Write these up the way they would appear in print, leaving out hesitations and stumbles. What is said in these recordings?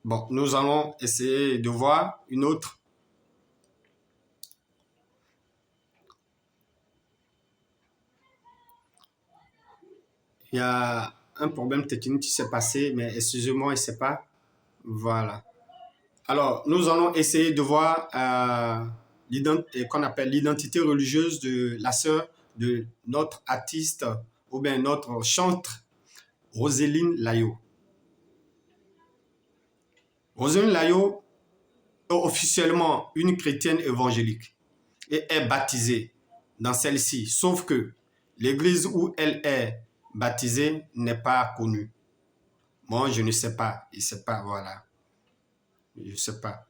Bon, nous allons essayer de voir une autre. Il y a un problème technique qui s'est passé, mais excusez-moi, il ne sait pas. Voilà. Alors, nous allons essayer de voir qu'on appelle l'identité religieuse de la sœur de notre artiste ou bien notre chantre, Roselyne Layo. Roselyne Layo est officiellement une chrétienne évangélique et est baptisée dans celle-ci, sauf que l'église où elle est baptisée n'est pas connue. Moi, je ne sais pas, je ne sais pas, voilà, je ne sais pas.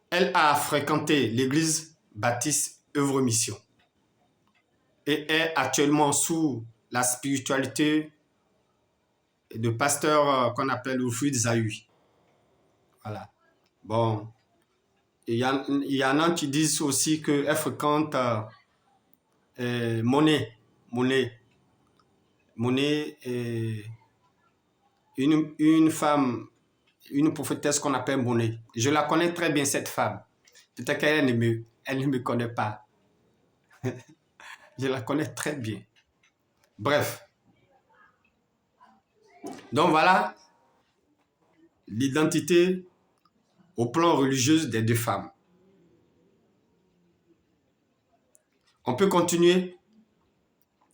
Elle a fréquenté l'église baptiste Œuvre Mission et est actuellement sous la spiritualité de pasteur qu'on appelle Wilfried Zahui. Voilà. Bon, il y en a qui disent aussi qu'elle fréquente Monet. Monet est une femme, une prophétesse qu'on appelle Monet. Je la connais très bien, cette femme. Peut-être qu'elle ne me connaît pas. Je la connais très bien. Bref. Donc voilà l'identité au plan religieux des deux femmes. On peut continuer.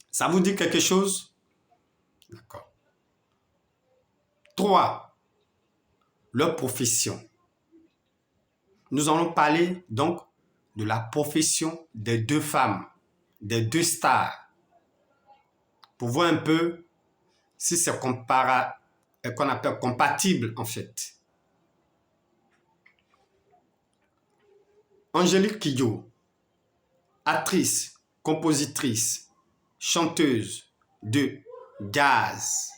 Ça vous dit quelque chose? D'accord. 3. Leur profession. Nous allons parler donc de la profession des deux femmes, des deux stars, pour voir un peu si c'est qu'on appelle compatible en fait. Angélique Kidjo, actrice, compositrice, chanteuse de jazz,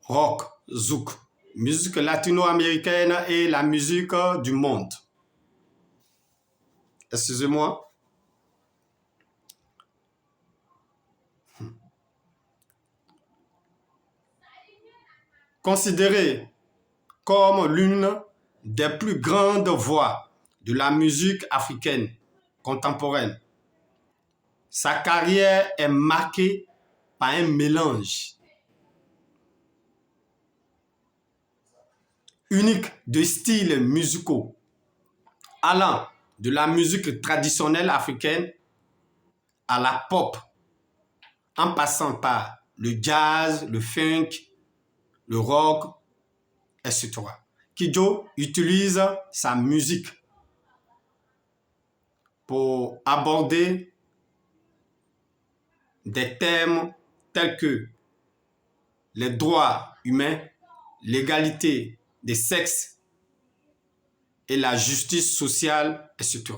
rock, zouk, musique latino-américaine et la musique du monde. Excusez-moi. Considérée comme l'une des plus grandes voix de la musique africaine contemporaine, sa carrière est marquée par un mélange unique de styles musicaux allant de la musique traditionnelle africaine à la pop, en passant par le jazz, le funk, le rock, etc. Kidjo utilise sa musique pour aborder des thèmes tels que les droits humains, l'égalité des sexes et la justice sociale, etc.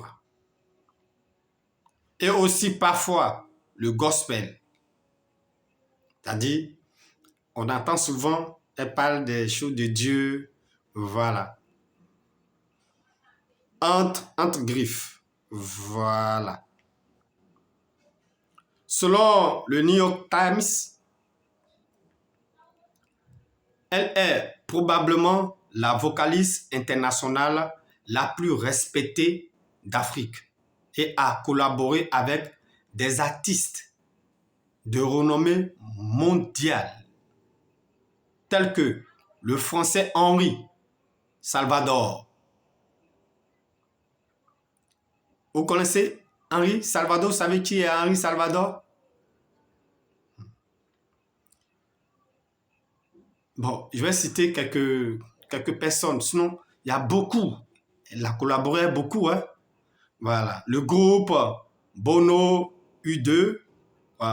Et aussi parfois le gospel. C'est-à-dire, on entend souvent, elle parle des choses de Dieu, voilà. Entre griffes, voilà. Selon le New York Times, elle est probablement la vocaliste internationale la plus respectée d'Afrique et a collaboré avec des artistes de renommée mondiale tels que le français Henri Salvador. Vous connaissez Henri Salvador? Vous savez qui est Henri Salvador? Bon, je vais citer quelques personnes. Sinon, il y a beaucoup. Elle a collaboré beaucoup. Hein? Voilà. Le groupe Bono U2,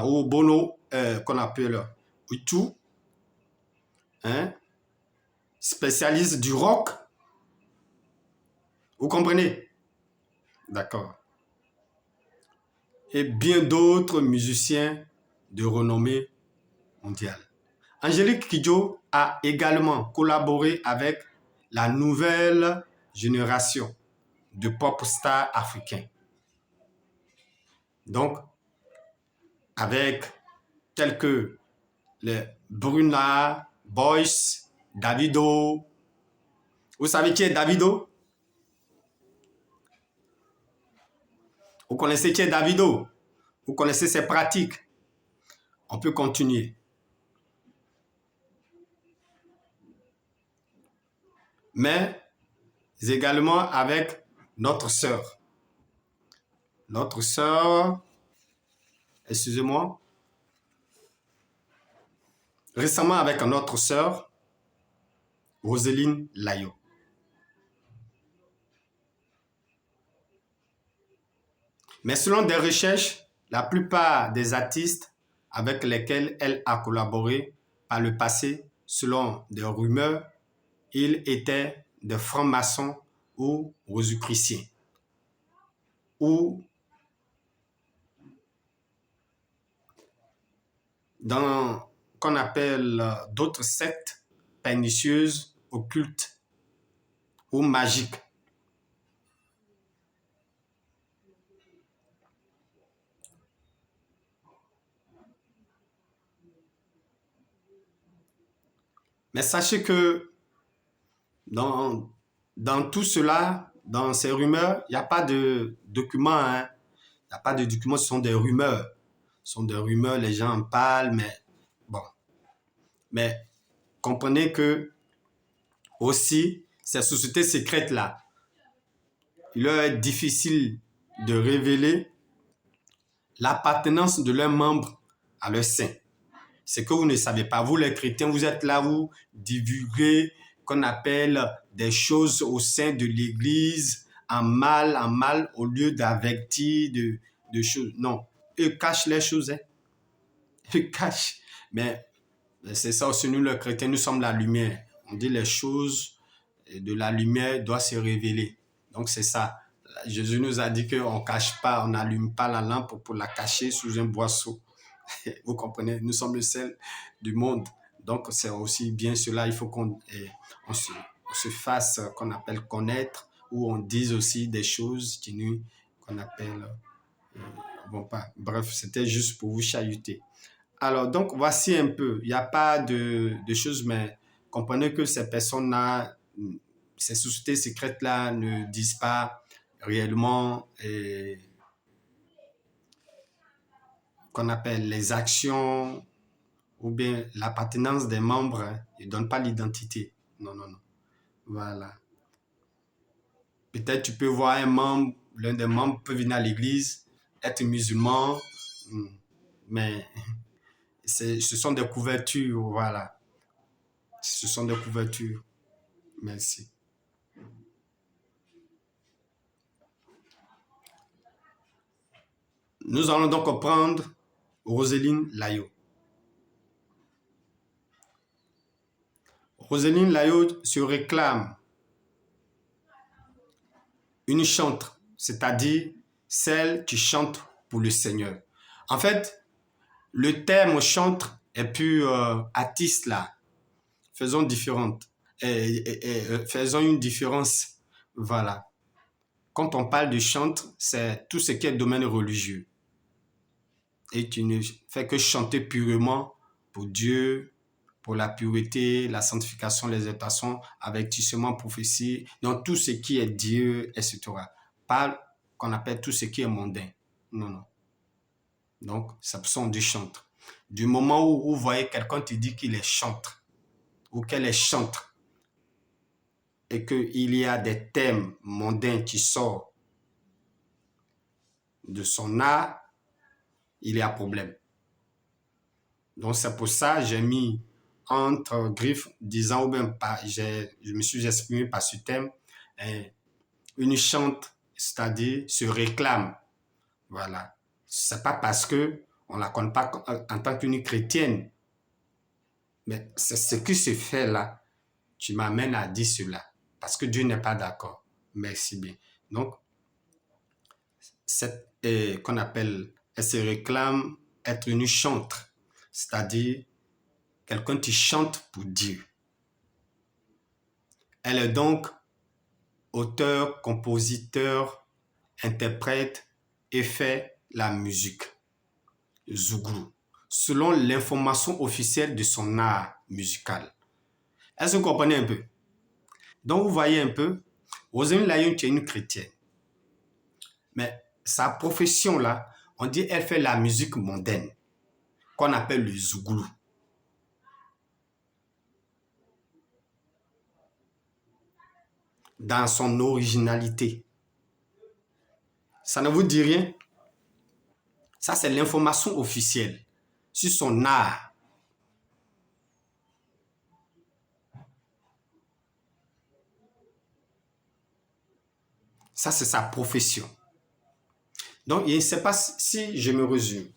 ou Bono, qu'on appelle U2, hein? Spécialiste du rock. Vous comprenez? D'accord. Et bien d'autres musiciens de renommée mondiale. Angélique Kidjo a également collaboré avec la nouvelle génération de pop stars africains. Donc, avec tels que les Bruna, Boyce, Davido. Vous savez qui est Davido? Vous connaissez qui est Davido? Vous connaissez ses pratiques? On peut continuer. Mais également avec notre sœur. Notre sœur, excusez-moi, récemment avec notre sœur, Roselyne Layo. Mais selon des recherches, la plupart des artistes avec lesquels elle a collaboré par le passé, selon des rumeurs, ils étaient des francs-maçons ou rosicruciens, ou dans qu'on appelle d'autres sectes pernicieuses, occultes ou magiques. Mais sachez que dans tout cela, dans ces rumeurs, il n'y a pas de documents. Hein. Il n'y a pas de documents, ce sont des rumeurs. Ce sont des rumeurs, les gens en parlent, mais bon. Mais comprenez que aussi, ces sociétés secrètes-là, il leur est difficile de révéler l'appartenance de leurs membres à leur sein. C'est que vous ne savez pas. Vous, les chrétiens, vous êtes là, vous divulguez qu'on appelle des choses au sein de l'Église en mal, au lieu d'avertir de choses. Non, eux cachent les choses. Hein. Eux cachent. Mais c'est ça aussi, nous, les chrétiens, nous sommes la lumière. On dit les choses de la lumière doivent se révéler. Donc, c'est ça. Jésus nous a dit qu'on ne cache pas, on n'allume pas la lampe pour la cacher sous un boisseau. Vous comprenez, nous sommes le sel du monde. Donc, c'est aussi bien cela, il faut qu'on se fasse, qu'on appelle connaître, ou on dise aussi des choses qu'on appelle, bon pas. Bref, c'était juste pour vous chahuter. Alors, donc, voici un peu, il n'y a pas de choses, mais comprenez que ces personnes-là, ces sociétés secrètes-là ne disent pas réellement qu'on appelle les actions ou bien l'appartenance des membres. Hein, ils ne donnent pas l'identité. Non, non, non. Voilà. Peut-être tu peux voir un membre, l'un des membres peut venir à l'église, être musulman, mais ce sont des couvertures, voilà. Ce sont des couvertures. Merci. Nous allons donc prendre Roselyne Layo. Roselyne Layo se réclame une chantre, c'est-à-dire celle qui chante pour le Seigneur. En fait, le terme chantre est plus artiste là. Faisons différente. Faisons une différence. Voilà. Quand on parle de chantre, c'est tout ce qui est domaine religieux. Et tu ne fais que chanter purement pour Dieu, pour la pureté, la sanctification, les exaltations, avertissement, prophétie, donc tout ce qui est Dieu, etc. Pas qu'on appelle tout ce qui est mondain. Non, non. Donc, ça sont des chantres. Du moment où vous voyez quelqu'un te dit qu'il est chantre ou qu'elle est chantre et qu'il y a des thèmes mondains qui sortent de son art, il y a problème. Donc, c'est pour ça que j'ai mis entre griffes disant, ou bien pas, je me suis exprimé par ce thème, une chante, c'est-à-dire se réclame. Voilà. C'est pas parce que on la connaît pas en tant qu'une chrétienne, mais c'est ce qui se fait là. Tu m'amènes à dire cela parce que Dieu n'est pas d'accord. Merci bien. Donc, cette qu'on appelle, elle se réclame être une chantre, c'est-à-dire quelqu'un qui chante pour Dieu. Elle est donc auteur, compositeur, interprète et fait la musique. Zouglou. selon l'information officielle de son art musical. Est-ce que vous comprenez un peu? Donc, vous voyez un peu, Rosalie Layoum, tu es une chrétienne. Mais sa profession là, on dit elle fait la musique mondaine, qu'on appelle le zouglou. Dans son originalité. Ça ne vous dit rien? Ça, c'est l'information officielle sur son art. Ça, c'est sa profession. Donc, je ne sais pas si je me résume.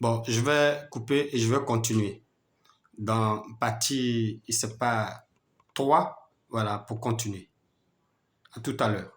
Bon, je vais couper et je vais continuer. Dans partie, je ne sais pas, 3, voilà, pour continuer. À tout à l'heure.